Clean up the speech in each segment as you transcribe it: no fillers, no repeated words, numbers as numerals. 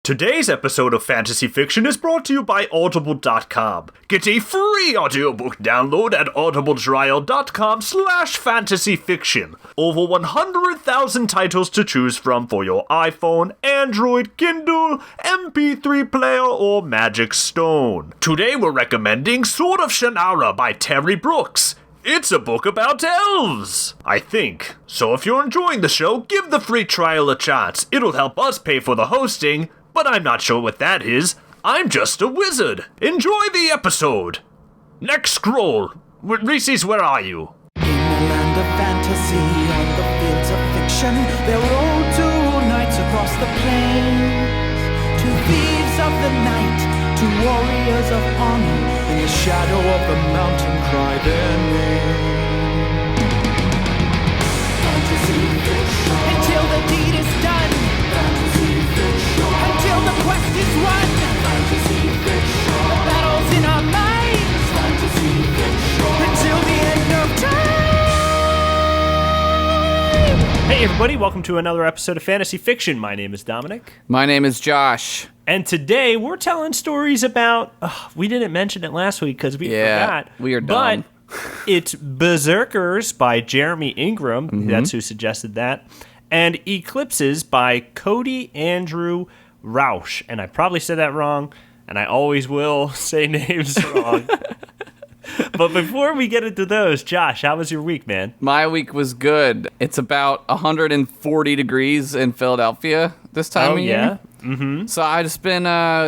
Today's episode of Fantasy Fiction is brought to you by Audible.com. Get a free audiobook download at audibletrial.com/fantasyfiction. Over 100,000 titles to choose from for your iPhone, Android, Kindle, MP3 player, or Magic Stone. Today we're recommending Sword of Shannara by Terry Brooks. It's a book about elves, I think. So if you're enjoying the show, give the free trial a chance. It'll help us pay for the hosting, but I'm not sure what that is. I'm just a wizard. Enjoy the episode. Next scroll. Reese's, where are you? In the land of fantasy, on the fields of fiction, there roll two knights across the plains. Two thieves of the night, two warriors of honor, in the shadow of the mountain cry their name. Fantasy fiction. Until the deed is done. Fantasy fiction. Until the quest is won. Fantasy fiction. The battle's in our minds. Fantasy fiction. Until the end of time. Hey everybody, welcome to another episode of Fantasy Fiction. My name is Dominic. My name is Josh. And today we're telling stories about, we didn't mention it last week because we forgot. We are dumb. But it's Berserkers by Jeremy Ingram. Mm-hmm. That's who suggested that. And Eclipses by Cody Andrew Rausch. And I probably said that wrong, and I always will say names wrong. But before we get into those, Josh, how was your week, man? My week was good. It's about 140 degrees in Philadelphia this time of year. Mm-hmm. So I've just been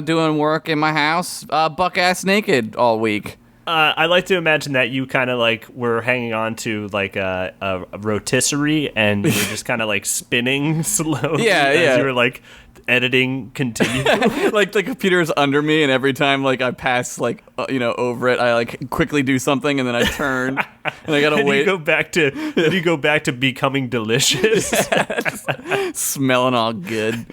doing work in my house, buck-ass naked all week. I like to imagine that you kind of like were hanging on to like a rotisserie and you were just kind of like spinning slowly as you were like editing continue. Like the computer is under me, and every time like I pass like over it, I like quickly do something and then I turn and I gotta and wait. You go back to becoming delicious, smelling all good.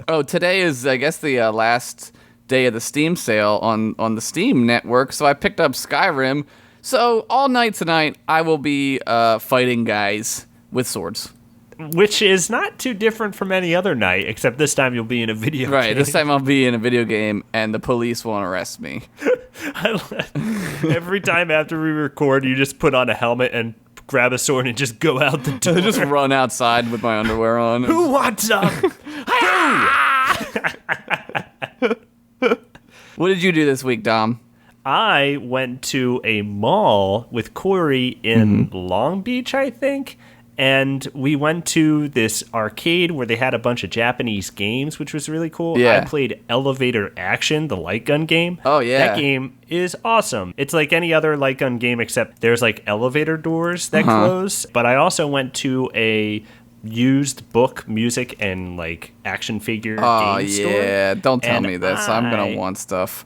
Oh, today is I guess the last day of the Steam sale on the Steam network, so I picked up Skyrim. So all night tonight, I will be fighting guys with swords. Which is not too different from any other night, except this time you'll be in a video game. Right, this time I'll be in a video game, and the police won't arrest me. Every time after we record, you just put on a helmet and grab a sword and just go out the door. I just run outside with my underwear on. Who wants some? What did you do this week, Dom? I went to a mall with Corey in Long Beach, I think, and we went to this arcade where they had a bunch of Japanese games, which was really cool. Yeah. I played Elevator Action, the light gun game. Oh, yeah. That game is awesome. It's like any other light gun game, except there's like elevator doors that close. But I also went to a used book, music, and like action figure game store. Oh yeah, don't tell And me this. I'm gonna want stuff.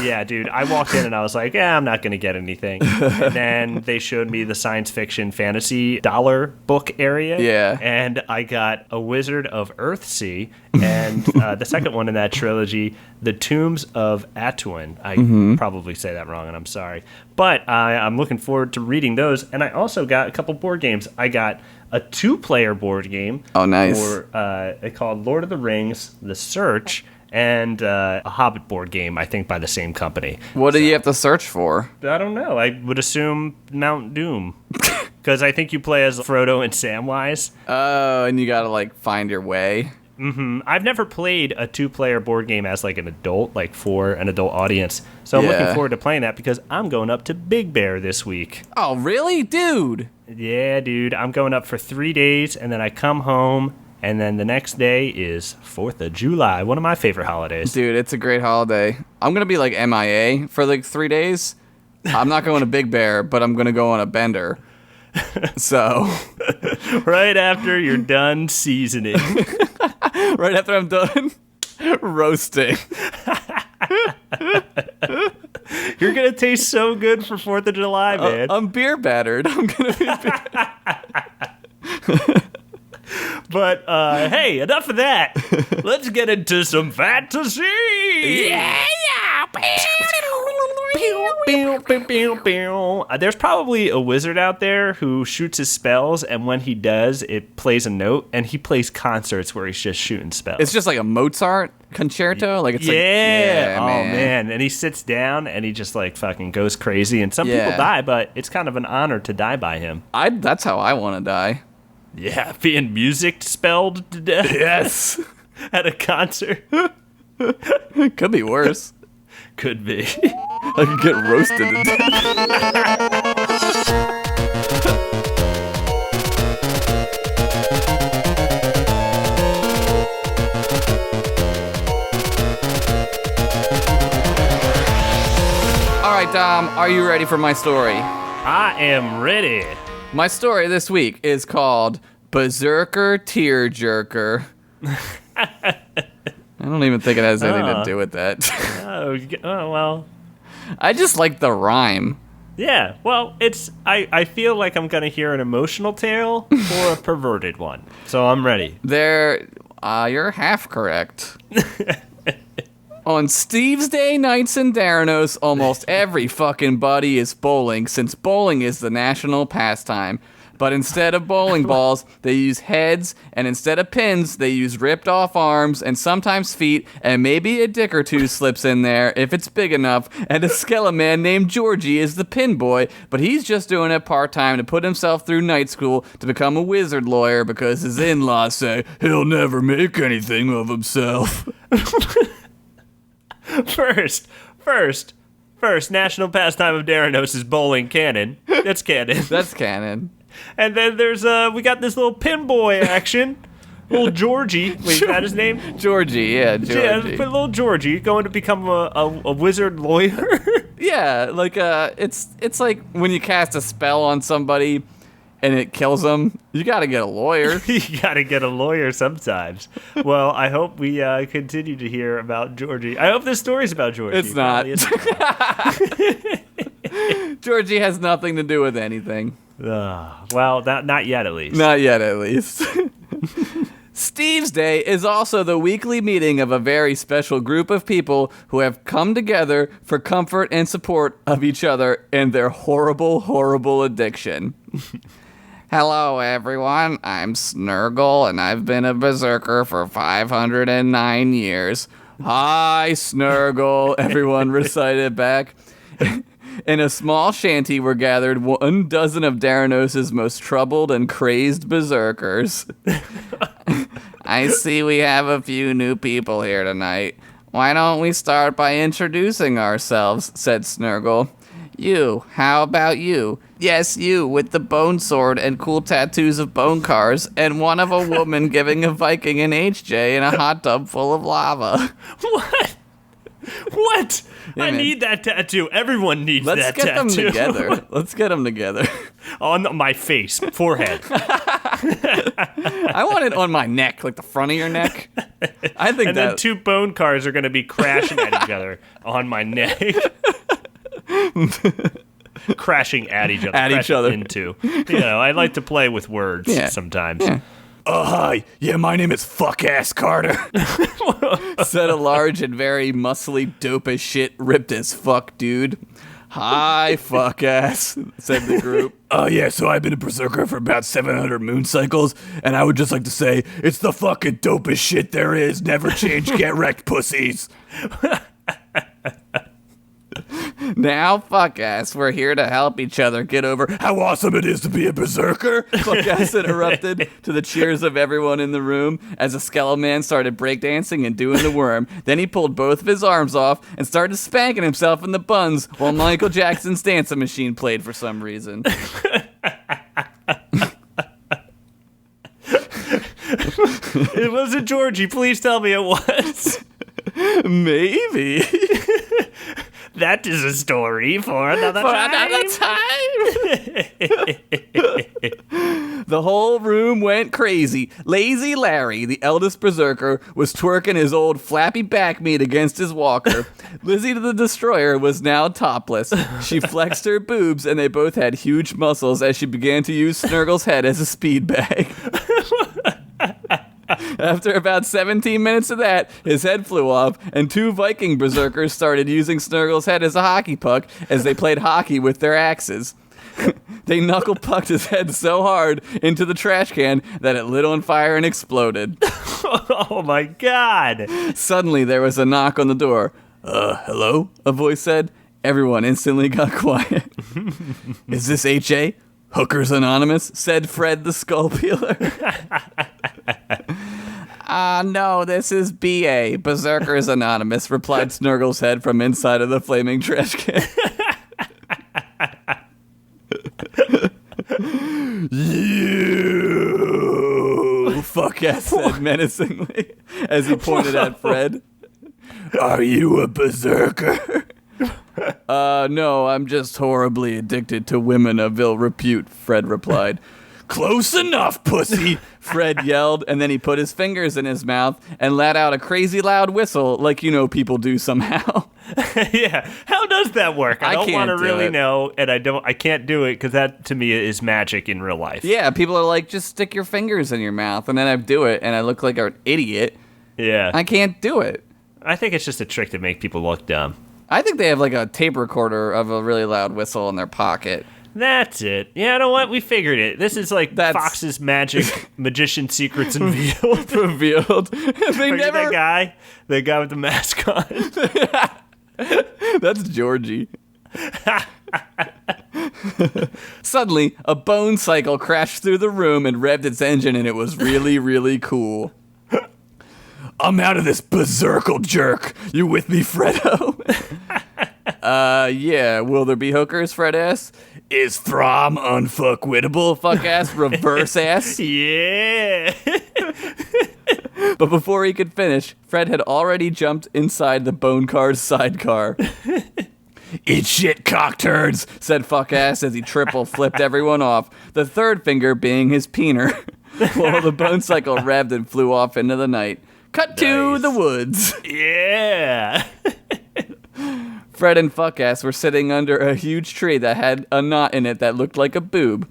Yeah, dude, I walked in and I was like, I'm not gonna get anything. And then they showed me the science fiction fantasy dollar book area. Yeah. And I got A Wizard of Earthsea and the second one in that trilogy, The Tombs of Atuin. I probably say that wrong and I'm sorry. But I'm looking forward to reading those. And I also got a couple board games. I got a 2-player board game. Oh, nice. Called Lord of the Rings, The Search, and a Hobbit board game, I think, by the same company. What do you have to search for? I don't know. I would assume Mount Doom. Because I think you play as Frodo and Samwise. Oh, and you gotta, like, find your way. Mm-hmm. I've never played a 2-player board game as, like, an adult, like, for an adult audience. So I'm looking forward to playing that because I'm going up to Big Bear this week. Oh, really? Dude! Yeah, dude. I'm going up for 3 days, and then I come home, and then the next day is 4th of July, one of my favorite holidays. Dude, it's a great holiday. I'm gonna be, like, MIA for, like, 3 days. I'm not going to Big Bear, but I'm gonna go on a bender. So... Right after you're done seasoning. Right after I'm done roasting. You're going to taste so good for 4th of July, man. I'm beer battered. I'm going to be But, hey, enough of that. Let's get into some fantasy. Yeah. There's probably a wizard out there who shoots his spells, and when he does, it plays a note, and he plays concerts where he's just shooting spells. It's just like a Mozart concerto. Like it's yeah. like, Oh man, and he sits down and he just like fucking goes crazy, and some people die, but it's kind of an honor to die by him. That's how I want to die. Yeah, being music spelled to death. Yes. At a concert. Could be worse. Could be. I could get roasted to death. All right, Dom, are you ready for my story? I am ready. My story this week is called Berserker Tearjerker. I don't even think it has anything to do with that. Oh, well. I just like the rhyme. Yeah, well, I feel like I'm going to hear an emotional tale or a perverted one. So I'm ready. You're half correct. On Steve's Day nights in Daranos, almost every fucking buddy is bowling, since bowling is the national pastime. But instead of bowling balls, they use heads, and instead of pins, they use ripped off arms, and sometimes feet, and maybe a dick or two slips in there, if it's big enough, and a skeleton named Georgie is the pin boy, but he's just doing it part-time to put himself through night school to become a wizard lawyer because his in-laws say he'll never make anything of himself. First, national pastime of Daranos is bowling canon. That's canon. That's canon. And then there's we got this little pin boy action. Little Georgie. Wait, is that his name? Georgie, yeah, Georgie. Yeah, little Georgie going to become a wizard lawyer. Yeah, like it's like when you cast a spell on somebody and it kills them, you gotta get a lawyer. You gotta get a lawyer sometimes. Well, I hope we continue to hear about Georgie. I hope this story's about Georgie. It's not. Georgie has nothing to do with anything. Well, not yet at least. Not yet at least. Steve's Day is also the weekly meeting of a very special group of people who have come together for comfort and support of each other in their horrible, horrible addiction. Hello, everyone. I'm Snurgle, and I've been a berserker for 509 years. Hi, Snurgle, everyone recited back. In a small shanty were gathered 12 of Daranos' most troubled and crazed berserkers. I see we have a few new people here tonight. Why don't we start by introducing ourselves, said Snurgle. You, how about you? Yes, you, with the bone sword and cool tattoos of bone cars, and one of a woman giving a Viking an HJ in a hot tub full of lava. What? Yeah, I man. need that tattoo. Everyone needs that Let's get tattoo. them together. Let's get them together. On my face, forehead. I want it on my neck, like the front of your neck. I think And then two bone cars are going to be crashing at each other on my neck. Crashing at each other. At each crashing other. Into. You know, I like to play with words sometimes. Yeah. Hi. Yeah, my name is Fuck-Ass Carter. Said a large and very muscly, dope as shit, ripped as fuck dude. Hi, fuck ass, said the group. Yeah, so I've been a berserker for about 700 moon cycles, and I would just like to say, it's the fucking dopest shit there is. Never change, get wrecked, pussies. Now, fuck ass, we're here to help each other get over. How awesome it is to be a berserker. Fuck ass interrupted to the cheers of everyone in the room as a skeleton man started breakdancing and doing the worm. Then he pulled both of his arms off and started spanking himself in the buns while Michael Jackson's dancing machine played for some reason. It wasn't Georgie. Please tell me it was. Maybe. That is a story for another time. The whole room went crazy. Lazy Larry, the eldest berserker, was twerking his old flappy back meat against his walker. Lizzie the Destroyer was now topless. She flexed her boobs, and they both had huge muscles as she began to use Snurgle's head as a speed bag. After about 17 minutes of that, his head flew off, and 2 Viking berserkers started using Snurgle's head as a hockey puck as they played hockey with their axes. They knuckle-pucked his head so hard into the trash can that it lit on fire and exploded. Oh my god! Suddenly, there was a knock on the door. Hello? A voice said. Everyone instantly got quiet. Is this H.A.? Hookers Anonymous? Said Fred the Skull Peeler. No, this is B.A., Berserkers Anonymous, replied Snurgle's head from inside of the flaming trash can. You fuck-ass said menacingly as he pointed at Fred. Are you a berserker? No, I'm just horribly addicted to women of ill repute, Fred replied. Close enough, pussy. Fred yelled, and then he put his fingers in his mouth and let out a crazy loud whistle like people do somehow. Yeah, how does that work? I don't want to really know, and I can't do it because that to me is magic in real life. Yeah, people are like, just stick your fingers in your mouth, and then I do it, and I look like an idiot. Yeah. I can't do it. I think it's just a trick to make people look dumb. I think they have like a tape recorder of a really loud whistle in their pocket. That's it. Yeah, you know what? We figured it. This is like Fox's magic magician secrets unveiled. Revealed. They never... that guy with the mask on. That's Georgie. Suddenly, a bone cycle crashed through the room and revved its engine, and it was really, really cool. I'm out of this berserkle jerk. You with me, Fredo? Yeah. Will there be hookers, Fred asked. Is Throm unfuckwittable? Fuck ass, reverse ass. Yeah. But before he could finish, Fred had already jumped inside the bone car's sidecar. Eat shit, cock turds, said fuck ass as he triple flipped everyone off, the third finger being his peener, while the bone cycle revved and flew off into the night. Cut to the woods. Yeah. Fred and Fuckass were sitting under a huge tree that had a knot in it that looked like a boob.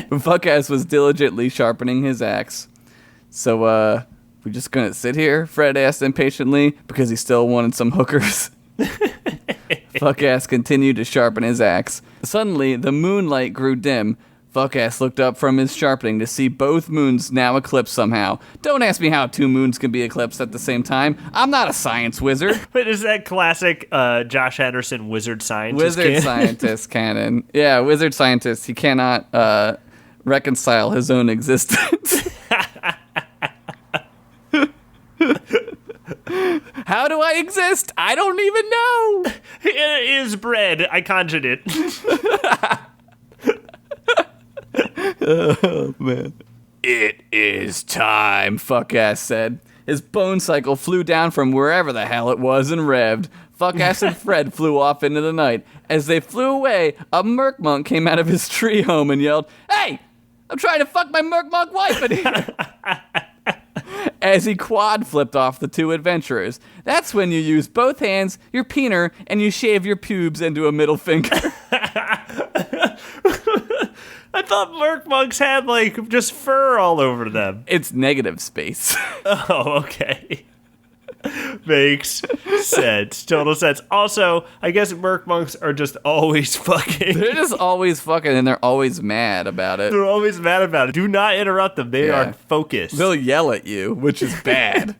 Fuckass was diligently sharpening his axe. So, we're just gonna sit here? Fred asked impatiently, because he still wanted some hookers. Fuckass continued to sharpen his axe. Suddenly, the moonlight grew dim. Fuckass looked up from his sharpening to see both moons now eclipsed somehow. Don't ask me how 2 moons can be eclipsed at the same time. I'm not a science wizard. But is that classic Josh Henderson wizard scientist Wizard scientist canon. Yeah, wizard scientist. He cannot reconcile his own existence. How do I exist? I don't even know. It is bread. I conjured it. Oh, man. It is time, Fuckass said. His bone cycle flew down from wherever the hell it was and revved. Fuckass and Fred flew off into the night. As they flew away, a merc monk came out of his tree home and yelled, "Hey, I'm trying to fuck my merc monk wife in here." As he quad flipped off the 2 adventurers. That's when you use both hands, your peener, and you shave your pubes into a middle finger. I thought merc monks had, like, just fur all over them. It's negative space. Oh, okay. Makes sense. Total sense. Also, I guess merc monks are just always fucking. They're just always fucking, and they're always mad about it. They're always mad about it. Do not interrupt them. They are focused. They'll yell at you, which is bad.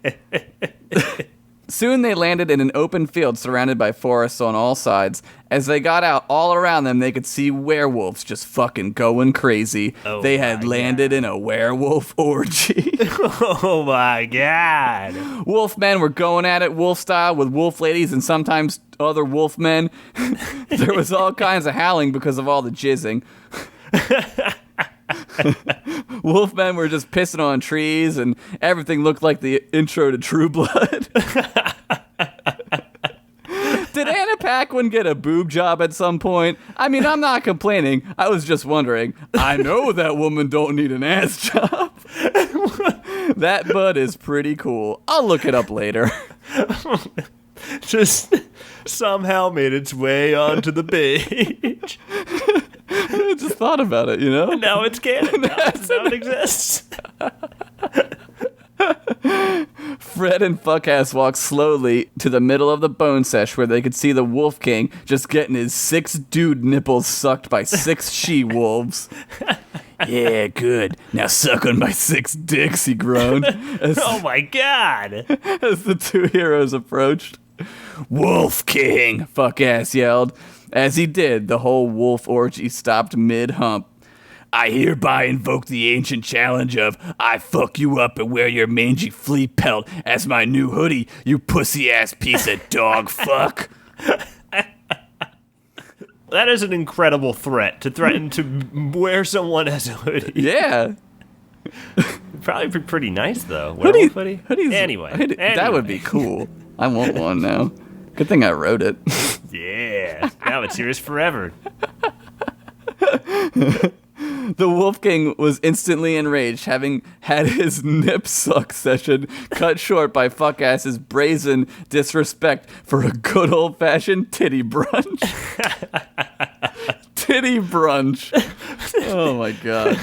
Soon they landed in an open field surrounded by forests on all sides. As they got out, all around them they could see werewolves just fucking going crazy. Oh they had landed in a werewolf orgy. Oh my god. Wolfmen were going at it wolf style with wolf ladies and sometimes other wolfmen. There was all kinds of howling because of all the jizzing. Wolfmen were just pissing on trees, and everything looked like the intro to True Blood. Did Anna Paquin get a boob job at some point? I mean, I'm not complaining. I was just wondering. I know that woman don't need an ass job. That butt is pretty cool. I'll look it up later. Just somehow made its way onto the page. just thought about it, you know? Now it's canon. Now it exists. Fred and Fuckass walked slowly to the middle of the bone sesh where they could see the Wolf King just getting his 6 dude nipples sucked by 6 she-wolves. Yeah, good. Now suck on my 6 dicks, he groaned Oh my god. as the 2 heroes approached. Wolf King. Fuckass yelled. As he did, the whole wolf orgy stopped mid-hump. I hereby invoke the ancient challenge of I fuck you up and wear your mangy flea pelt as my new hoodie, you pussy-ass piece of dog fuck. That is an incredible threat, to threaten to wear someone as a hoodie. Yeah. Probably be pretty nice, though. Werewolf hoodie? Anyway. That would be cool. I want one now. Good thing I wrote it. Yeah. Now it's yours forever. The Wolf King was instantly enraged, having had his nip suck session cut short by Fuckass's brazen disrespect for a good old-fashioned titty brunch. Titty brunch. Oh my god.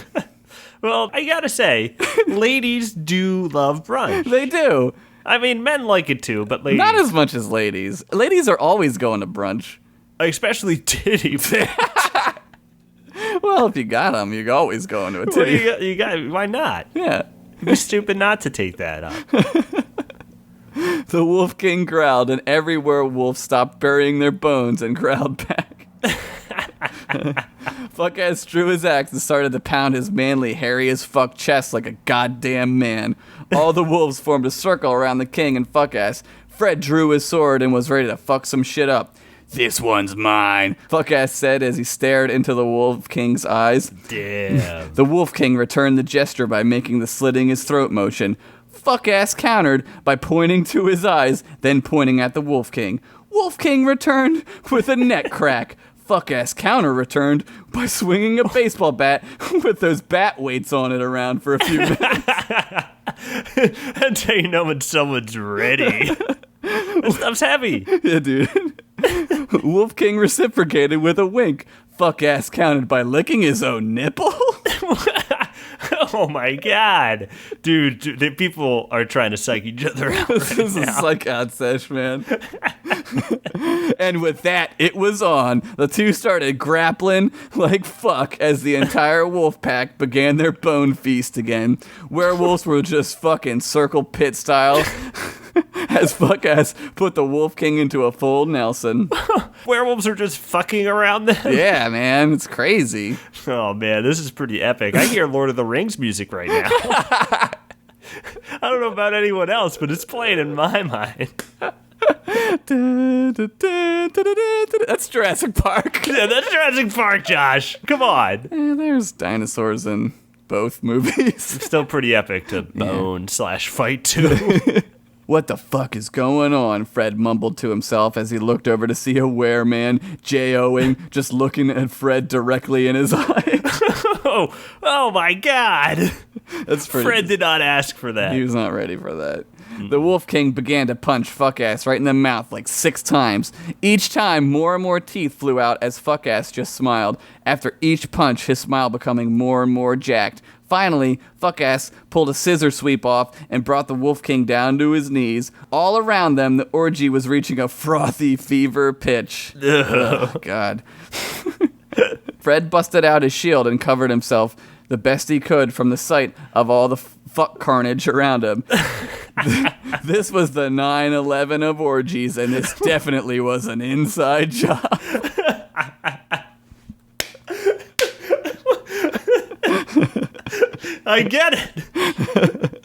Well, I gotta say, ladies do love brunch. They do. I mean, men like it too, but ladies... Not as much as ladies. Ladies are always going to brunch. Especially titty brunch. Well, if you got them, you're always going to a Well, titty. you got, why not? Yeah. You'd be stupid not to take that up. The Wolf King growled, and every werewolf stopped burying their bones and growled back. Fuckass drew his axe and started to pound his manly, hairy as fuck chest like a goddamn man. All the wolves formed a circle around the king and Fuckass. Fred drew his sword and was ready to fuck some shit up. This one's mine. Fuckass said as he stared into the Wolf King's eyes. Damn. The Wolf King returned the gesture by making the slitting his throat motion. Fuckass countered by pointing to his eyes, then pointing at the Wolf King. Wolf King returned with a neck crack. Fuckass counter returned by swinging a baseball bat with those bat weights on it around for a few minutes. That's how you know when someone's ready. That stuff's heavy. Yeah, dude. Wolf King reciprocated with a wink. Fuckass countered by licking his own nipple. Oh my god. Dude, the people are trying to psych each other out right This is a now. psych out sesh, man. And with that, it was on. The two started grappling like fuck as the entire wolf pack began their bone feast again. Werewolves were just fucking circle pit style as Fuckass put the Wolf King into a full Nelson. Werewolves are just fucking around them. Yeah, man, it's crazy. Oh man, this is pretty epic. I hear Lord of the Rings music right now. I don't know about anyone else, but it's playing in my mind. That's Jurassic Park. Yeah, that's Jurassic Park, Josh. Come on. There's dinosaurs in both movies. Still pretty epic to bone/fight too. What the fuck is going on? Fred mumbled to himself as he looked over to see a wereman J-O-ing, just looking at Fred directly in his eyes. Oh my god. That's pretty. Fred did not ask for that. He was not ready for that. The Wolf King began to punch Fuckass right in the mouth like 6 times. Each time, more and more teeth flew out as Fuckass just smiled. After each punch, his smile becoming more and more jacked. Finally, Fuckass pulled a scissor sweep off and brought the Wolf King down to his knees. All around them, the orgy was reaching a frothy fever pitch. Oh, God. Fred busted out his shield and covered himself the best he could from the sight of all the fuck carnage around him. This was the 9/11 of orgies, and this definitely was an inside job. I get it.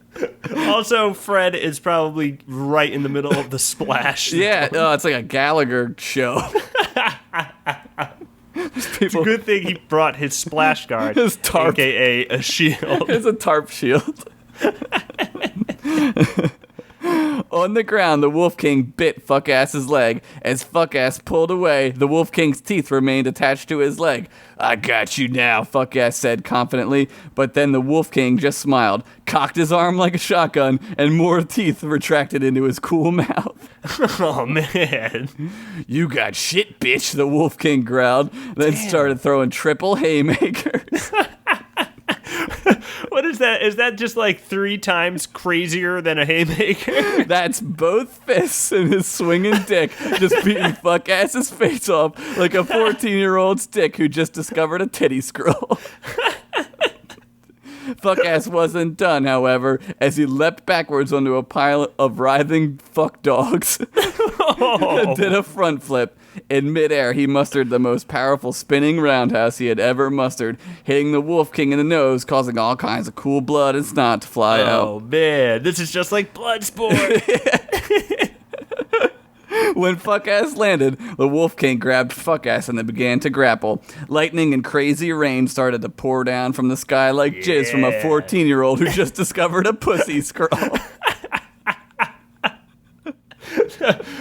Also, Fred is probably right in the middle of the splash. Yeah, it's like a Gallagher show. It's a good thing he brought his splash guard, His tarp. aka a shield. It's a tarp shield. On the ground, the Wolf King bit Fuck-Ass's leg. As Fuck-Ass pulled away, the Wolf King's teeth remained attached to his leg. I got you now, Fuck-Ass said confidently, but then the Wolf King just smiled, cocked his arm like a shotgun, and more teeth retracted into his cool mouth. Oh, man. You got shit, bitch, the Wolf King growled, then started throwing triple haymakers. What is that? Is that just like 3 times crazier than a haymaker? That's both fists and his swinging dick just beating Fuck-Ass's face off like a 14-year-old's dick who just discovered a titty scroll. Fuck-Ass wasn't done, however, as he leapt backwards onto a pile of writhing fuck dogs and did a front flip. In midair, he mustered the most powerful spinning roundhouse he had ever mustered, hitting the Wolf King in the nose, causing all kinds of cool blood and snot to fly out. Oh, man. This is just like Bloodsport. When Fuck-Ass landed, the Wolf King grabbed Fuck-Ass and they began to grapple. Lightning and crazy rain started to pour down from the sky like jizz from a 14-year-old who just discovered a pussy scroll.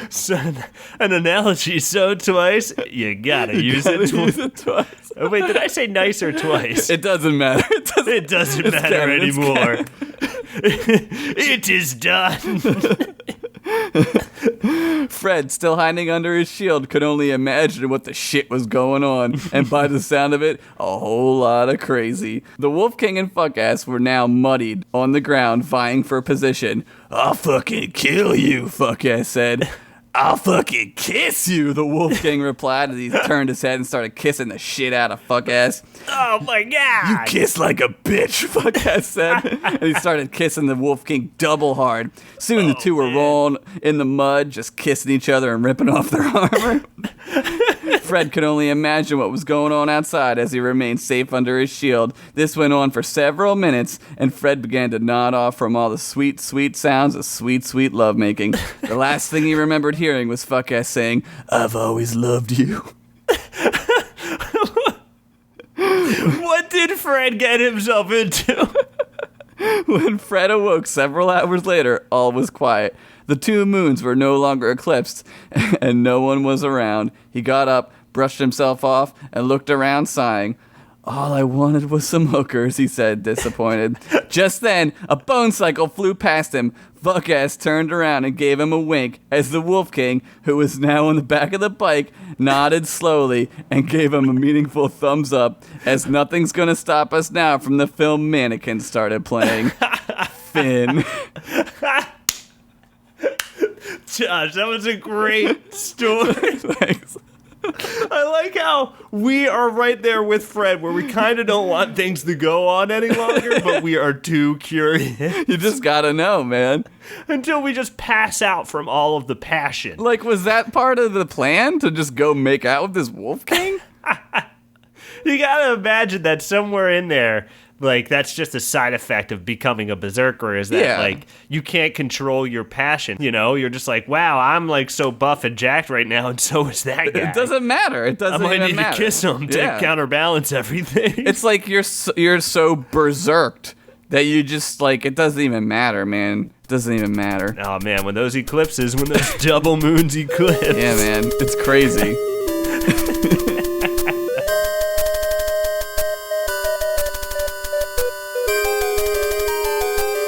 Son, an analogy so twice, you gotta use it twice. Oh, wait, did I say nice or twice? It doesn't matter. It doesn't matter canon, it's anymore. It is done. Fred, still hiding under his shield, could only imagine what the shit was going on, and by the sound of it, a whole lot of crazy. The Wolf King and Fuck-Ass were now muddied on the ground, vying for position. I'll fucking kill you, Fuck-Ass said. I'll fucking kiss you, the Wolf King replied as he turned his head and started kissing the shit out of Fuck-Ass. Oh my god! You kiss like a bitch, Fuck-Ass said. And he started kissing the Wolf King double hard. Soon the two were rolling in the mud, just kissing each other and ripping off their armor. Fred could only imagine what was going on outside as he remained safe under his shield. This went on for several minutes, and Fred began to nod off from all the sweet, sweet sounds of sweet, sweet lovemaking. The last thing he remembered hearing was Fuck-Ass saying, I've always loved you. What did Fred get himself into? When Fred awoke several hours later, all was quiet. The 2 moons were no longer eclipsed, and no one was around. He got up, brushed himself off, and looked around sighing. All I wanted was some hookers, he said, disappointed. Just then, a bone cycle flew past him. Fuck-Ass turned around and gave him a wink as the Wolf King, who was now on the back of the bike, nodded slowly and gave him a meaningful thumbs up as Nothing's Gonna Stop Us Now from the film Mannequin started playing. Finn. Josh, that was a great story. Thanks. I like how we are right there with Fred, where we kind of don't want things to go on any longer, but we are too curious. You just gotta know, man. Until we just pass out from all of the passion. Like, was that part of the plan to just go make out with this Wolf King? You gotta imagine that somewhere in there, like, that's just a side effect of becoming a berserker, is that, like, you can't control your passion, you know? You're just like, wow, I'm, like, so buff and jacked right now, and so is that guy. It doesn't matter. It doesn't I might even need matter. to kiss him to counterbalance everything. It's like you're so berserked that you just, like, it doesn't even matter, man. It doesn't even matter. Oh, man, when those double moons eclipse. Yeah, man. It's crazy.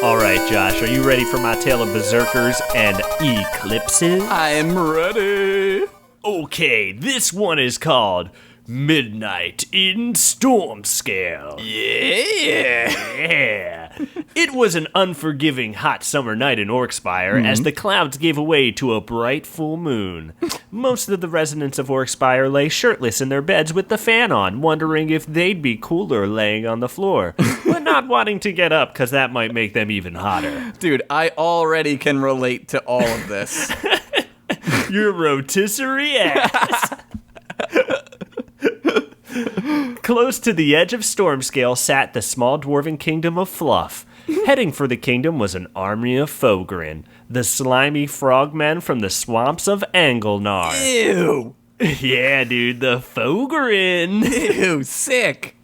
All right, Josh, are you ready for my tale of berserkers and eclipses? I am ready. Okay, this one is called Midnight in Stormscale. Yeah. It was an unforgiving hot summer night in Orkspire as the clouds gave way to a bright full moon. Most of the residents of Orkspire lay shirtless in their beds with the fan on, wondering if they'd be cooler laying on the floor, but not wanting to get up because that might make them even hotter. Dude, I already can relate to all of this. Your rotisserie ass. Close to the edge of Stormscale sat the small dwarven kingdom of Fluff. Heading for the kingdom was an army of Fogrin, the slimy frogmen from the swamps of Angelnar. Ew. Yeah, dude, the Fogrin. Ew, sick.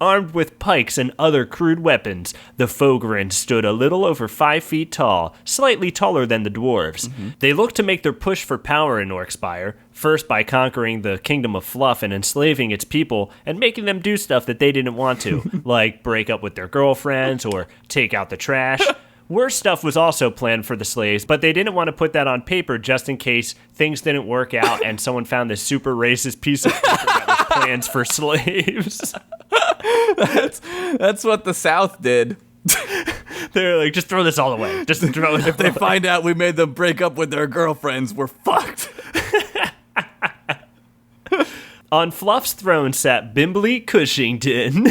Armed with pikes and other crude weapons, the Fogren stood a little over 5 feet tall, slightly taller than the dwarves. They looked to make their push for power in Orcspire, first by conquering the Kingdom of Fluff and enslaving its people and making them do stuff that they didn't want to, like break up with their girlfriends or take out the trash. Worse stuff was also planned for the slaves, but they didn't want to put that on paper just in case things didn't work out and someone found this super racist piece of paper that was plans for slaves. That's what the South did. They're like, just throw this all away. Just throw it. If they find out we made them break up with their girlfriends, we're fucked. On Fluff's throne sat Bimbley Cushington.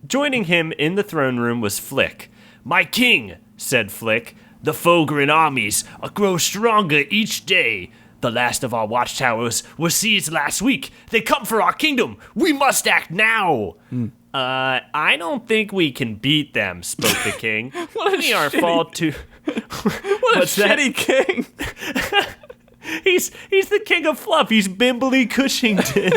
Joining him in the throne room was Flick. "My king," said Flick, "the Fogren armies grow stronger each day. The last of our watchtowers was seized last week. They come for our kingdom. We must act now." I don't think we can beat them, spoke the king. We are far too... What a shitty king. He's the king of Fluff. He's Bimbley Cushington.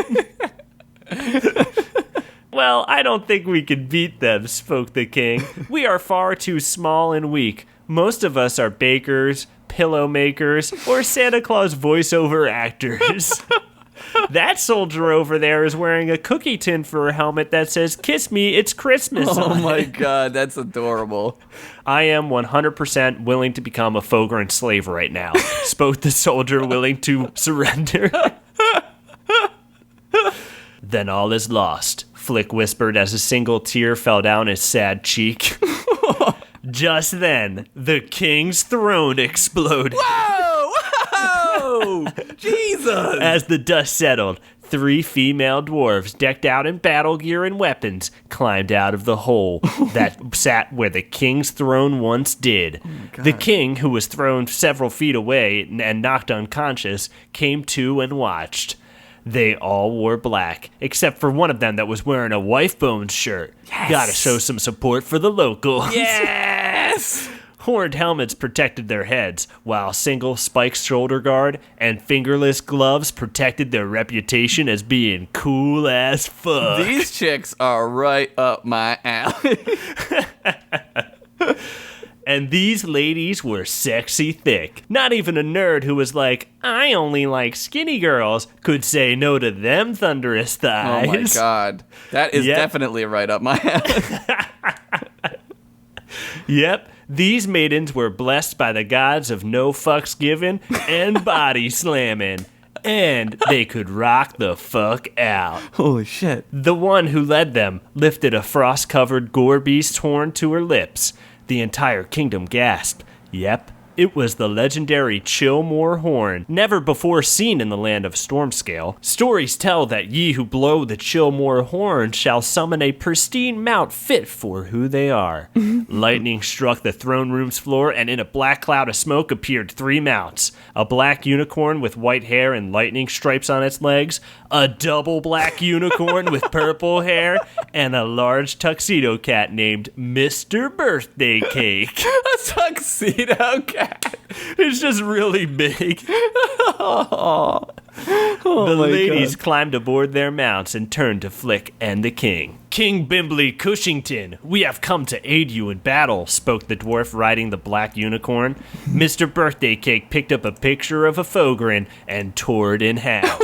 "Well, I don't think we can beat them," spoke the king. "We are far too small and weak. Most of us are bakers, pillow makers, or Santa Claus voiceover actors." That soldier over there is wearing a cookie tin for a helmet that says, "Kiss me, it's Christmas." Oh on my it. god, that's adorable. "I am 100% willing to become a Fogren slave right now," spoke the soldier, willing to surrender. "Then all is lost," Flick whispered as a single tear fell down his sad cheek. Just then, the king's throne exploded. Whoa! Whoa! Jesus! As the dust settled, 3 female dwarves, decked out in battle gear and weapons, climbed out of the hole that sat where the king's throne once did. The king, who was thrown several feet away and knocked unconscious, came to and watched. They all wore black, except for one of them that was wearing a Wifebones shirt. Yes. Gotta show some support for the locals. Yes! Horned helmets protected their heads, while single spiked shoulder guard and fingerless gloves protected their reputation as being cool as fuck. These chicks are right up my alley. And these ladies were sexy thick. Not even a nerd who was like, "I only like skinny girls," could say no to them thunderous thighs. Oh my god. That is Yep. definitely right up my alley. Yep, these maidens were blessed by the gods of no fucks given and body slamming. And they could rock the fuck out. Holy shit. The one who led them lifted a frost-covered gore beast horn to her lips. The entire kingdom gasped. Yep, it was the legendary Chillmore horn, never before seen in the land of Stormscale. Stories tell that ye who blow the Chillmore horn shall summon a pristine mount fit for who they are. Lightning struck the throne room's floor, and in a black cloud of smoke appeared 3 mounts. A black unicorn with white hair and lightning stripes on its legs, a double black unicorn with purple hair, and a large tuxedo cat named Mr. Birthday Cake. A tuxedo cat. It's just really big. Oh The my ladies God. climbed aboard their mounts and turned to Flick and the king. "King Bimbley Cushington, we have come to aid you in battle," spoke the dwarf riding the black unicorn. Mr. Birthday Cake picked up a picture of a Fogren and tore it in half.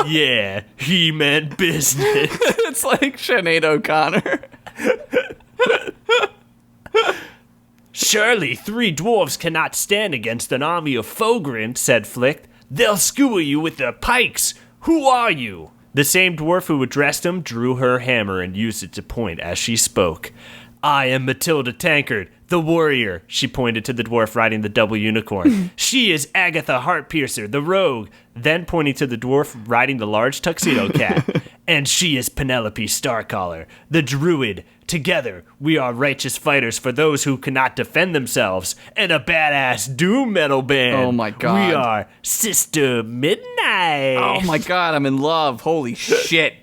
Yeah, he meant business. It's like Sinead O'Connor. "Surely 3 dwarves cannot stand against an army of Fogren," said Flick. "They'll skewer you with their pikes. Who are you?" The same dwarf who addressed him drew her hammer and used it to point as she spoke. "I am Matilda Tankard, the warrior," she pointed to the dwarf riding the double unicorn. "She is Agatha Heartpiercer, the rogue," then pointing to the dwarf riding the large tuxedo cat. "And she is Penelope Starcaller, the druid. Together, we are righteous fighters for those who cannot defend themselves, and a badass doom metal band. Oh my God. We are Sister Midnight." Oh my god, I'm in love. Holy shit.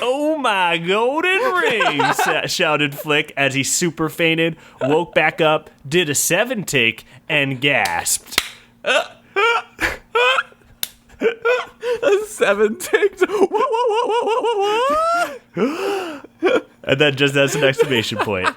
"Oh my golden ring," shouted Flick as he super fainted, woke back up, did a 7 take, and gasped. 7 takes. What? And then just as an exclamation point.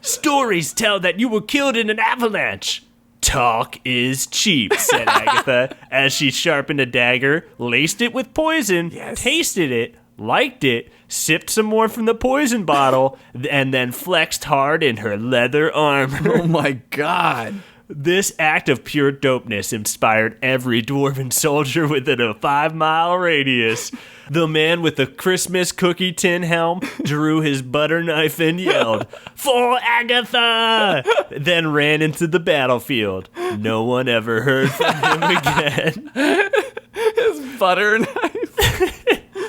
Stories tell that you were killed in an avalanche. Talk is cheap, said Agatha, as she sharpened a dagger, laced it with poison, tasted it, liked it, sipped some more from the poison bottle, and then flexed hard in her leather armor. Oh my god. This act of pure dopeness inspired every dwarven soldier within a 5-mile radius. The man with the Christmas cookie tin helm drew his butter knife and yelled, "For Agatha!" Then ran into the battlefield. No one ever heard from him again. His butter knife.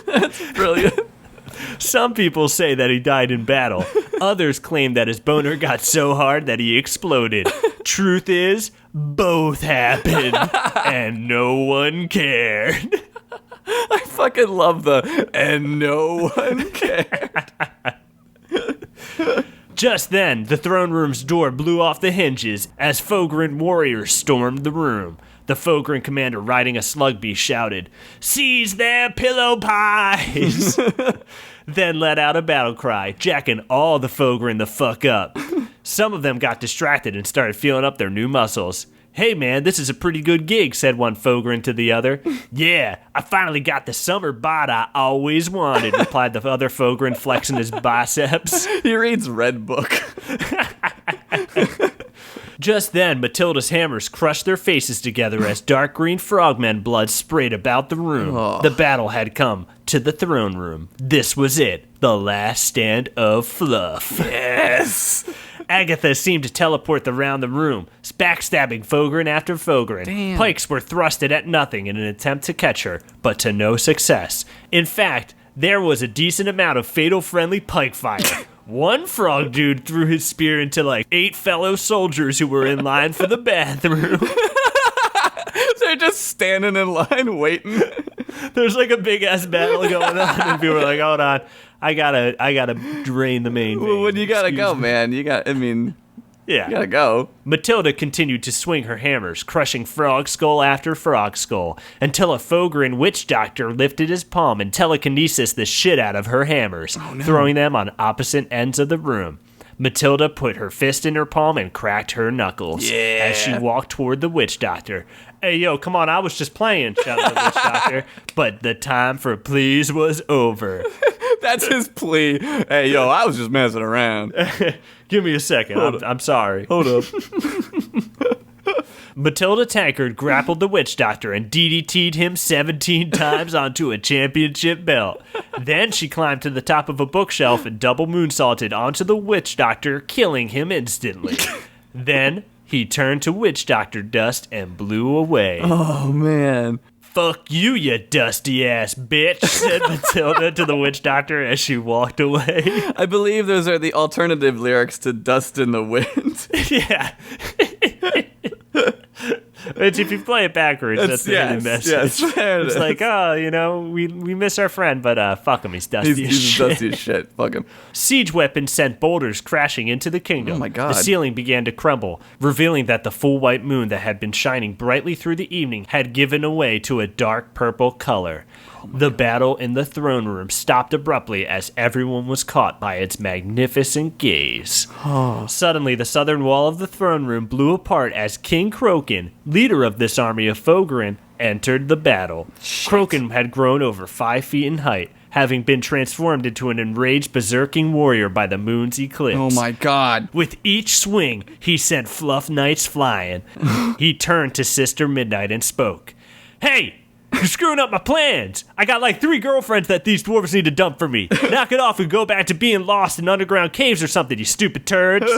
That's brilliant. Some people say that he died in battle. Others claim that his boner got so hard that he exploded. Truth is, both happened, and no one cared. I fucking love the "and no one cared." Just then, the throne room's door blew off the hinges as Fogren warriors stormed the room. The Fogren commander riding a slug beast shouted, "Seize their pillow pies!" Then let out a battle cry, jacking all the Fogren the fuck up. Some of them got distracted and started feeling up their new muscles. "Hey man, this is a pretty good gig," said one Fogren to the other. "Yeah, I finally got the summer bod I always wanted," replied the other Fogren, flexing his biceps. He reads Red Book. Just then, Matilda's hammers crushed their faces together as dark green frogmen blood sprayed about the room. Oh. The battle had come to the throne room. This was it, the last stand of fluff. Yes. Agatha seemed to teleport around the room, backstabbing Fogren after Fogren. Damn. Pikes were thrusted at nothing in an attempt to catch her, but to no success. In fact, there was a decent amount of fatal-friendly pike fire. One frog dude threw his spear into like 8 fellow soldiers who were in line for the bathroom. They're just standing in line waiting. There's like a big-ass battle going on, and people are like, hold on, I gotta drain the main vein. Well, when you gotta Excuse go, me. man, you gotta go. Matilda continued to swing her hammers, crushing frog skull after frog skull, until a Fogren witch doctor lifted his palm and telekinesis the shit out of her hammers, throwing them on opposite ends of the room. Matilda put her fist in her palm and cracked her knuckles as she walked toward the witch doctor. "Hey, yo, come on, I was just playing," shouted the witch doctor. But the time for pleas was over. That's his plea. "Hey, yo, I was just messing around." Give me a second. I'm sorry. Hold up. Matilda Tankard grappled the witch doctor and DDT'd him 17 times onto a championship belt. Then she climbed to the top of a bookshelf and double moonsaulted onto the witch doctor, killing him instantly. Then he turned to witch doctor dust and blew away. Oh, man. "Fuck you, you dusty ass bitch," said Matilda to the witch doctor as she walked away. I believe those are the alternative lyrics to "Dust in the Wind." Yeah. Which, if you play it backwards, that's the hidden message. Yes, there it It's is. like, oh, you know, we miss our friend, but fuck him, he's dusty as He's shit. dusty as shit. Fuck him. Siege weapons sent boulders crashing into the kingdom. Oh my God. The ceiling began to crumble, revealing that the full white moon that had been shining brightly through the evening had given away to a dark purple color. The battle in the throne room stopped abruptly as everyone was caught by its magnificent gaze. Suddenly, the southern wall of the throne room blew apart as King Crokin, leader of this army of Fogren, entered the battle. Crokin had grown over 5 feet in height, having been transformed into an enraged berserking warrior by the moon's eclipse. Oh my god. With each swing, he sent fluff knights flying. He turned to Sister Midnight and spoke. "Hey! You're screwing up my plans. I got like 3 girlfriends that these dwarves need to dump for me. Knock it off and go back to being lost in underground caves or something, you stupid turds."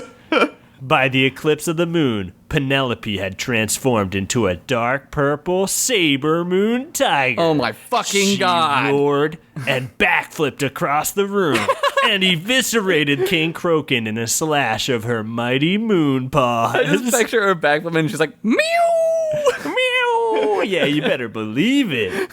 By the eclipse of the moon, Penelope had transformed into a dark purple saber moon tiger. Oh my fucking She god. roared and backflipped across the room and eviscerated King Crokin in a slash of her mighty moon paws. I just picture her back and she's like, meow. Meow! Yeah, you better believe it.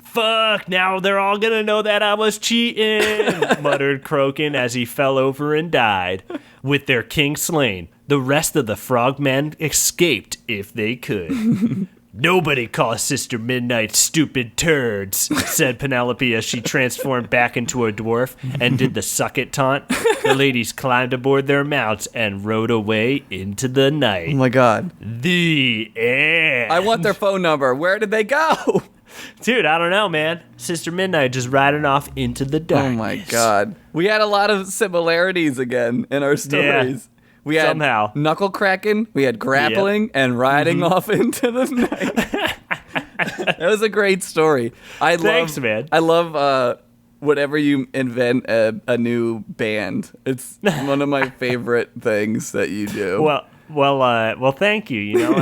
"Fuck, now they're all gonna know that I was cheating," muttered Crokin as he fell over and died. With their king slain, the rest of the frogmen escaped if they could. Nobody calls Sister Midnight stupid turds, said Penelope as she transformed back into a dwarf and did the suck it taunt. The ladies climbed aboard their mounts and rode away into the night. Oh my god. The end. I want their phone number. Where did they go? Dude, I don't know, man. Sister Midnight just riding off into the darkness. Oh my god. We had a lot of similarities again in our stories. We had somehow knuckle cracking, we had grappling, and riding off into the night. That was a great story. Thanks, man. I love whenever you invent a new band. It's one of my favorite things that you do. Well, thank you. You know,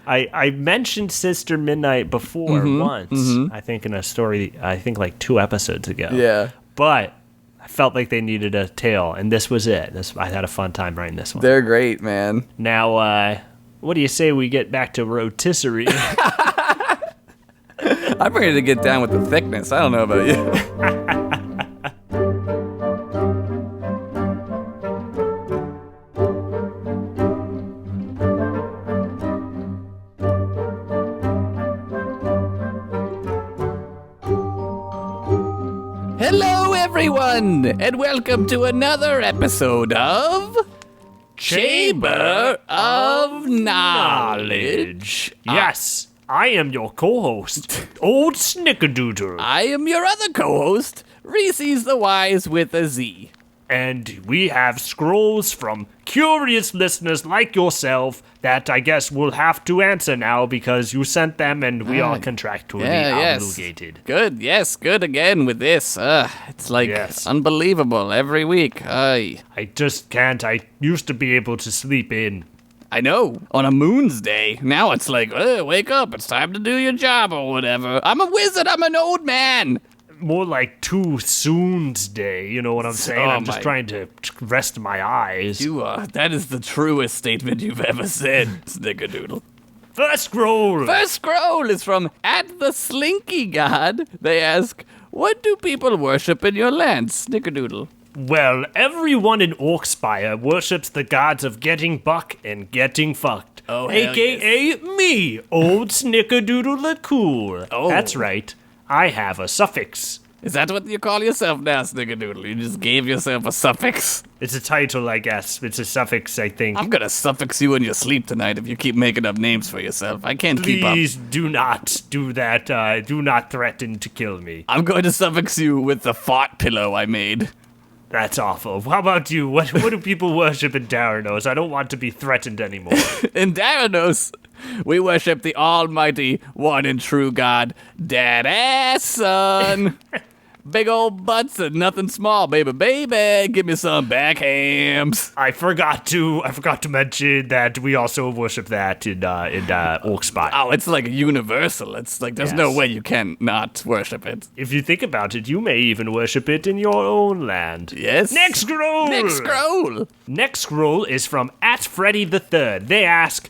I mentioned Sister Midnight before once. I think in a story. I think like 2 episodes ago. Yeah, but I felt like they needed a tale, and this was it. I had a fun time writing this one. they're great, man. Now, what do you say we get back to rotisserie? I'm ready to get down with the thickness. I don't know about you. Hello, everyone, and welcome to another episode of Chamber of Knowledge. Yes, I am your co-host, Old Snickerdoodle. I am your other co-host, Reese's the Wise with a Z. And we have scrolls from curious listeners like yourself that I guess we'll have to answer now because you sent them and we are contractually obligated. Good, yes, good again with this. It's like unbelievable every week. I just can't. I used to be able to sleep in. I know, on a Moonsday. Now it's like, wake up, it's time to do your job or whatever. I'm a wizard, I'm an old man. More like too soon's day, you know what I'm saying? I'm just trying to rest my eyes. That is the truest statement you've ever said, Snickerdoodle. First scroll! First scroll is from At the Slinky God. They ask, what do people worship in your land, Snickerdoodle? Well, everyone in Orkspire worships the gods of getting buck and getting fucked. Oh, AKA me, Old Snickerdoodle the Cool. Oh. That's right. I have a suffix. Is that what you call yourself now, Snickerdoodle? You just gave yourself a suffix? It's a title, I guess. It's a suffix, I think. I'm gonna suffix you in your sleep tonight if you keep making up names for yourself. I can't keep up. Please do not do that. Do not threaten to kill me. I'm going to suffix you with the fart pillow I made. That's awful. How about you? What do people worship in Daranos? I don't want to be threatened anymore. In Daranos, we worship the almighty, one and true God, Dad-ass son. Big old butts and nothing small, baby. Give me some backhams. I forgot to mention that we also worship that in Orkspire. Oh, it's like universal. It's like there's no way you can not worship it. If you think about it, you may even worship it in your own land. Yes. Next scroll. Next scroll is from @Freddy3rd. They ask,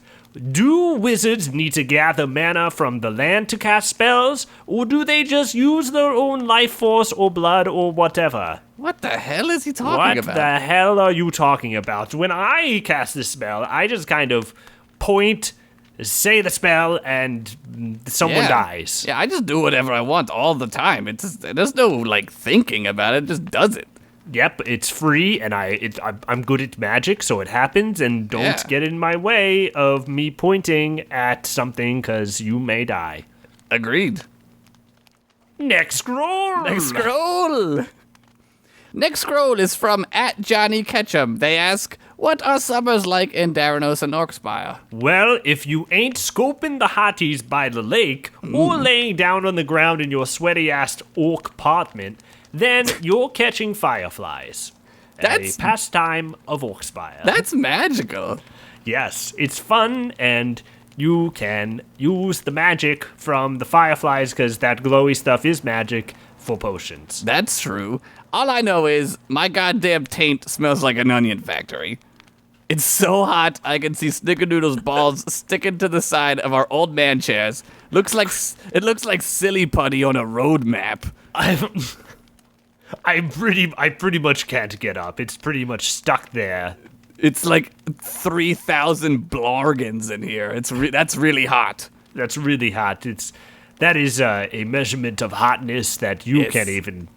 do wizards need to gather mana from the land to cast spells, or do they just use their own life force or blood or whatever? What the hell is he talking about? What the hell are you talking about? When I cast this spell, I just kind of point, say the spell, and someone dies. Yeah, I just do whatever I want all the time. There's no, thinking about it. It just does it. Yep, it's free, and I'm good at magic, so it happens, and don't get in my way of me pointing at something, because you may die. Agreed. Next scroll! Next scroll is from @JohnnyKetchum. They ask, what are summers like in Daranos and Orkspire? Well, if you ain't scoping the hotties by the lake, or laying down on the ground in your sweaty-ass orc apartment, then you're catching fireflies. That's a pastime of Orkspire. That's magical. Yes, it's fun, and you can use the magic from the fireflies, because that glowy stuff is magic, for potions. That's true. All I know is my goddamn taint smells like an onion factory. It's so hot, I can see Snickerdoodle's balls sticking to the side of our old man chairs. It looks like silly putty on a road map. I pretty much can't get up. It's pretty much stuck there. It's like 3,000 blargans in here. That's really hot. That's really hot. That is a measurement of hotness that you Yes. can't even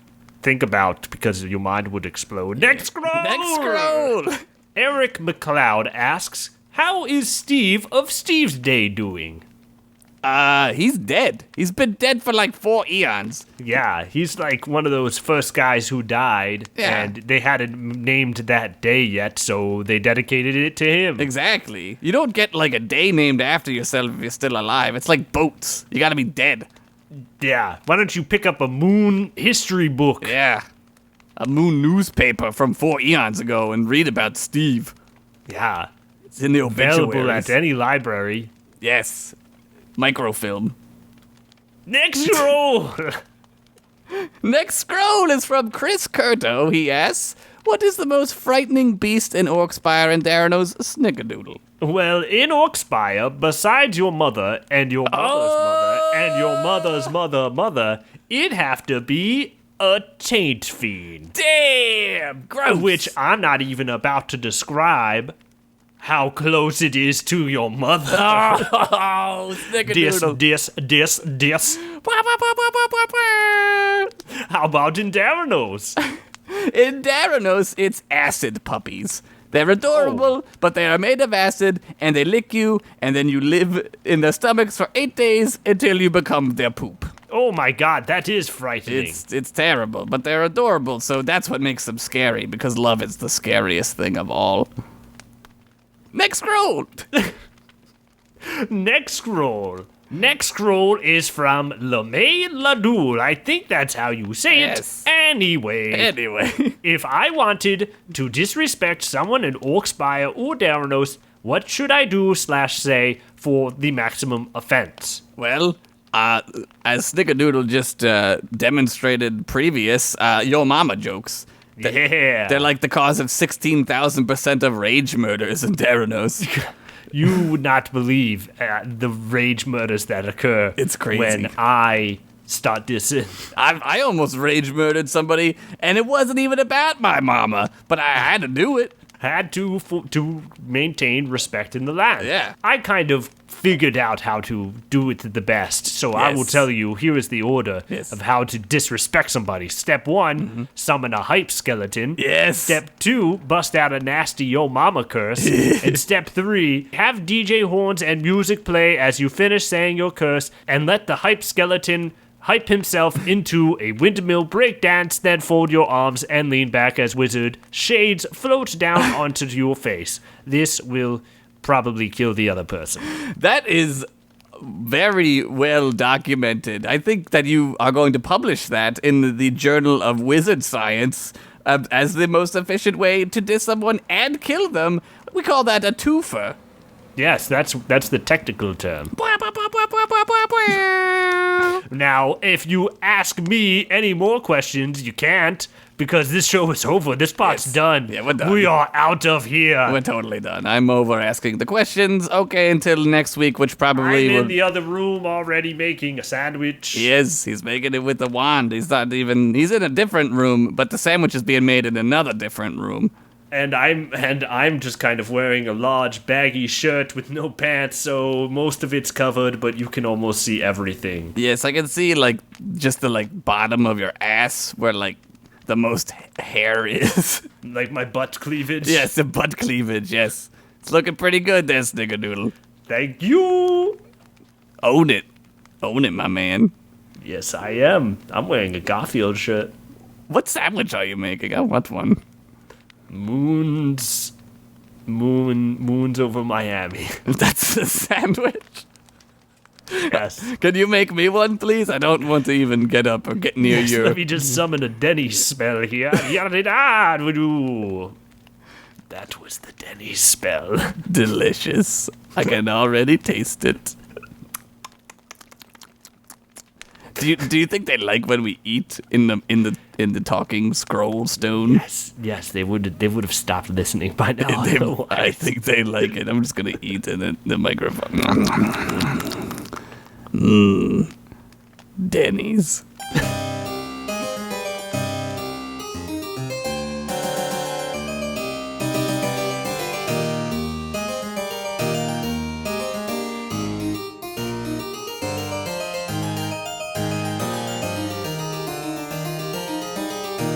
think about because your mind would explode. Next scroll! Next scroll. Eric McLeod asks, how is Steve of Steve's Day doing? He's dead. He's been dead for like 4 eons. Yeah, he's like one of those first guys who died, Yeah. and they hadn't named that day yet, so they dedicated it to him. Exactly. You don't get like a day named after yourself if you're still alive. It's like boats. You gotta be dead. Yeah, why don't you pick up a moon history book? Yeah. A moon newspaper from 4 eons ago and read about Steve. Yeah, It's in the available obituaries. at any library. Yes. Microfilm. Next scroll! Next scroll is from Chris Curto. He asks, what is the most frightening beast in Orkspire and Darano's Snickerdoodle? Well, in Orkspire, besides your mother and your mother's mother and your mother's mother, it'd have to be a taint fiend. Damn! Gross! Which I'm not even about to describe how close it is to your mother. Oh, Snickerdoodle. Dis. How about in Daranos? In Daranos, it's acid puppies. They're adorable, but they are made of acid, and they lick you, and then you live in their stomachs for 8 days until you become their poop. Oh my god, that is frightening. It's terrible, but they're adorable, so that's what makes them scary, because love is the scariest thing of all. Next scroll! Next scroll. Next scroll is from LeMay Ladoul. I think that's how you say it. Yes. Anyway, if I wanted to disrespect someone in Orkspire or Daranos, what should I do / say for the maximum offense? Well, as Snickerdoodle just demonstrated previous, your mama jokes. Yeah. They're like the cause of 16,000% of rage murders in Daranos. You would not believe the rage murders that occur. It's crazy. When I start dissing. I almost rage murdered somebody, and it wasn't even about my mama, but I had to do it. Had to maintain respect in the land. Yeah. I kind of figured out how to do it the best, so I will Yes. tell you, here is the order Yes. of how to disrespect somebody. Step 1, summon a hype skeleton. Yes. Step 2, bust out a nasty yo mama curse. And step 3, have DJ horns and music play as you finish saying your curse, and let the hype skeleton hype himself into a windmill breakdance, then fold your arms and lean back as wizard shades float down onto your face. This will probably kill the other person. That is very well documented. I think that you are going to publish that in the Journal of Wizard Science as the most efficient way to diss someone and kill them. We call that a twofer. Yes, that's the technical term. Now, if you ask me any more questions, you can't, because this show is over. This part's done. Yeah, we're done. We are out of here. We're totally done. I'm over asking the questions. Okay, until next week, which I'm probably in will... the other room already making a sandwich. He is. He's making it with the wand. He's in a different room, but the sandwich is being made in another different room. And I'm just kind of wearing a large baggy shirt with no pants, so most of it's covered, but you can almost see everything. Yes, I can see, like, just the, like, bottom of your ass where, like, the most hair is. Like my butt cleavage. Yes, the butt cleavage, yes. It's looking pretty good there, Snickerdoodle. Thank you. Own it. Own it, my man. Yes, I am. I'm wearing a Garfield shirt. What sandwich are you making? I want one. Moons over Miami. That's a sandwich? Yes. Can you make me one, please? I don't want to even get up or get near your... Let me just summon a Denny's spell here. That was the Denny's spell. Delicious. I can already taste it. Do you think they like when we eat in the talking scroll stone? Yes, they would have stopped listening by now. I think they like it. I'm just gonna eat in the microphone. Denny's.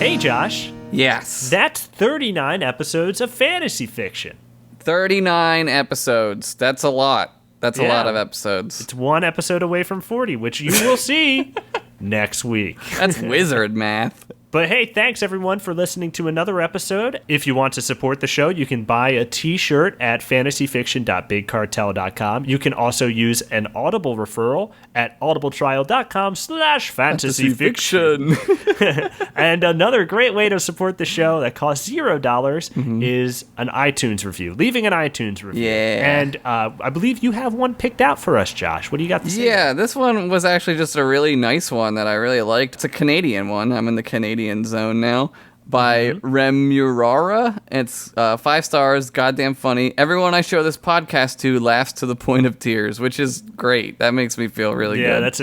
Hey, Josh. Yes. That's 39 episodes of fantasy fiction. 39 episodes. That's a lot. That's a lot of episodes. It's one episode away from 40, which you will see next week. That's wizard math. But hey, thanks everyone for listening to another episode. If you want to support the show, you can buy a t-shirt at fantasyfiction.bigcartel.com. You can also use an Audible referral at audibletrial.com/fantasyfiction. And another great way to support the show that costs $0 is an iTunes review. Leaving an iTunes review. Yeah. And I believe you have one picked out for us, Josh. What do you got to say? Yeah, this one was actually just a really nice one that I really liked. It's a Canadian one. I'm in the Canadian zone now. By Remurara. It's 5 stars, goddamn funny. Everyone I show this podcast to laughs to the point of tears, which is great. That makes me feel really good. Yeah, that's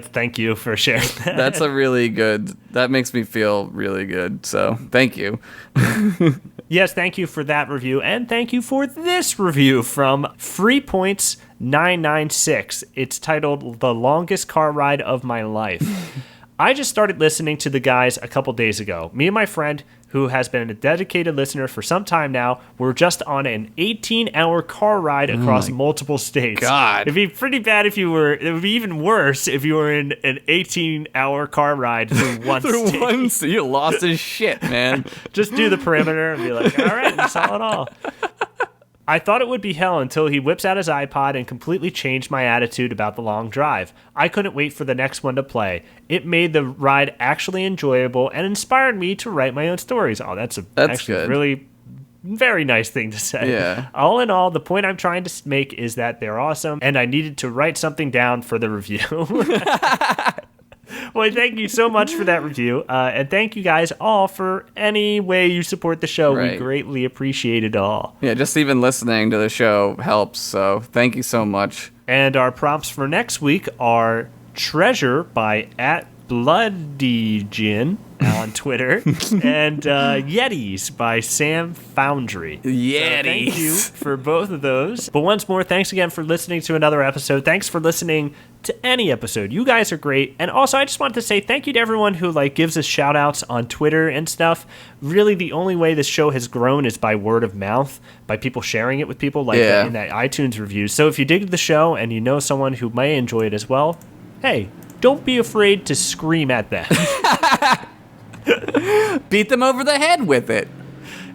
thank you for sharing that. That's a really good, that makes me feel really good. So thank you. Yes, thank you for that review, and thank you for this review from FreePoints996. It's titled The Longest Car Ride of My Life. I just started listening to the guys a couple days ago. Me and my friend, who has been a dedicated listener for some time now, were just on an 18-hour car ride across multiple states. God. It'd be pretty bad if you were, it would be even worse if you were in an 18-hour car ride through one state. You lost his shit, man. Just do the perimeter and be like, all right, we saw it all. I thought it would be hell until he whips out his iPod and completely changed my attitude about the long drive. I couldn't wait for the next one to play. It made the ride actually enjoyable and inspired me to write my own stories. Oh, that's actually good. Really very nice thing to say. Yeah. All in all, the point I'm trying to make is that they're awesome, and I needed to write something down for the review. Well, thank you so much for that review. And thank you guys all for any way you support the show. Right. We greatly appreciate it all. Yeah, just even listening to the show helps, so thank you so much. And our prompts for next week are Treasure by @BloodyGin on Twitter and Yetis by Sam Foundry. Yetis. So thank you for both of those. But once more, thanks again for listening to another episode. Thanks for listening to any episode. You guys are great. And also, I just wanted to say thank you to everyone who gives us shout outs on Twitter and stuff. Really, the only way this show has grown is by word of mouth, by people sharing it with people in that iTunes review. So if you dig the show and you know someone who may enjoy it as well, hey, don't be afraid to scream at them. Beat them over the head with it.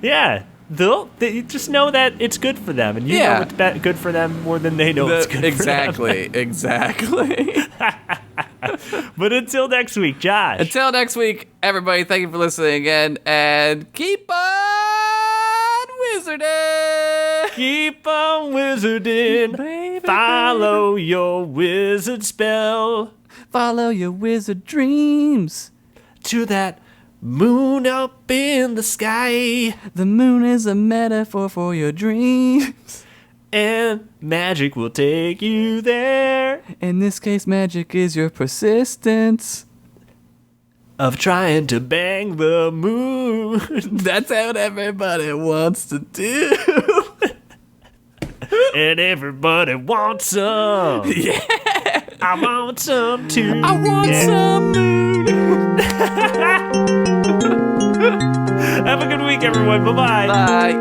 Yeah. They just know that it's good for them, and you know it's good for them more than they know it's good for them. Exactly. But until next week, Josh. Until next week, everybody, thank you for listening again, and keep on wizarding. Keep on wizarding. Baby, Follow your wizard spell. Follow your wizard dreams. To that moon up in the sky. The moon is a metaphor for your dreams. And magic will take you there. In this case, magic is your persistence of trying to bang the moon. That's what everybody wants to do. And everybody wants some. Yeah. I want some too. I want some moon. Have a good week, everyone. Bye-bye. Bye.